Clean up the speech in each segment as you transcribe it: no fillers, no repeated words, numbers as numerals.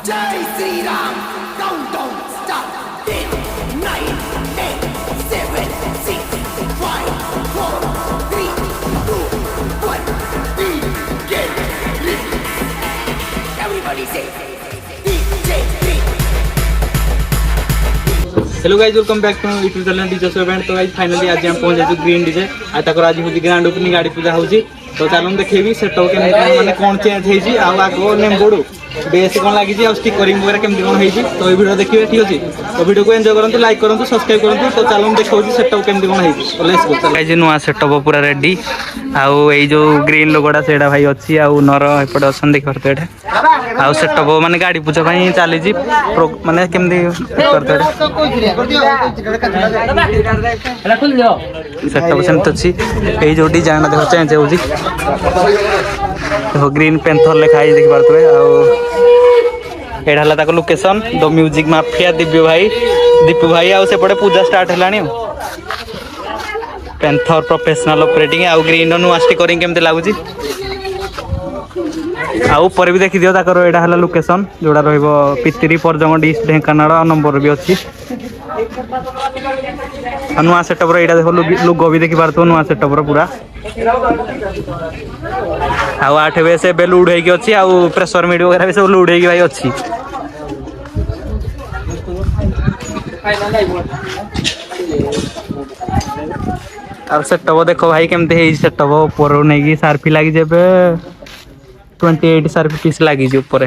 Jai Sri Ram, countdown start. 10, 9, 8, 7, 6, 5, 4, 3, 2, 1. Begin. Everybody say, DJ Green. Hello guys welcome back to YouTube channel DJ show event. तो guys finally आज हम पहुंच जाइए green DJ आ तकर आज होजी grand opening गाड़ी पूजा होजी। तो चलो देखेबी सेटअप के माने कोन चेंज हेजी आ आगो नेम बोर्ड बेस कोन लागि जी आ स्टिकरिंग वगैरह केमती कोन हेजी। तो ए वीडियो देखिबे ठीक अछि। तो वीडियो को एंजॉय करंतु, लाइक करंतु, सब्सक्राइब करंतु। तो चलो देखौजी सेटअप केमती कोन हेजी। तो लेट्स गो। गाइस नुआ सेटअप पूरा रेडी आउ ए जो ग्रीन लोगोडा सेडा भाई अछि आ नर एपड असन देख करते एठे आउ सेटअप माने गाड़ी पूजा भाई चली जी माने केमती करते सेटअप सेमत अछि। ए जो डिजाइन देखो चेंज होजी देखो ग्रीन पेंथर लिखा है देख पारतबे। आ एडा हला ताको location the music mafia Deepu भाई आ सेपटे पूजा स्टार्ट हलानी पेंथर प्रोफेशनल ऑपरेटिंग आ ग्रीन नुआ स्टिकरिंग केमते लागुची आ ऊपर भी देखि दियो ताकर एडा हला लोकेशन जोडा रहइबो पितिरी परजंग डिस्ट ढेंकानाळ नंबर भी अछि। नुआ सेटअप रे एडा देखो लोगो भी देखि पारतो नुआ सेटअप रो पूरा आ 8 बजे से बेल उड़े की अछि आ प्रेशर मीड वगैरह भी सब उड़े की भाई अछि। अब सेटअप देखो भाई केमते हे सेटअप ऊपर नै की सार्फी लागी जेबे 28 सार्फी पीस लागी जे ऊपर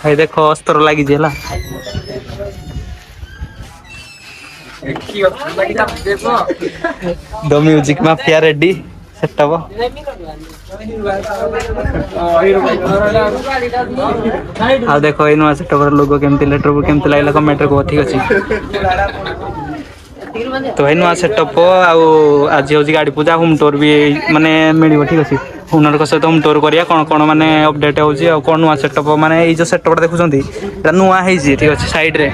भाई देखो अस्त्र लगी जेला द म्यूजिक माफिया रेडी सेटअप आ देखो इ नुआ सेटअप लोगो केमती लेटर को केमती लागला कमेंट को ठीक अछि। तो भाई नुआ सेटअप आज होजी गाड़ी पूजा होम टूर भी माने मिलिबो ठीक अछि। हुनर को सहित होम टूर करिया कोन कोन माने अपडेट होजी आ कोन नुआ सेटअप माने ई जो सेटअप देखुछंती एटा नुआ हेई जी ठीक अछि साइड रे।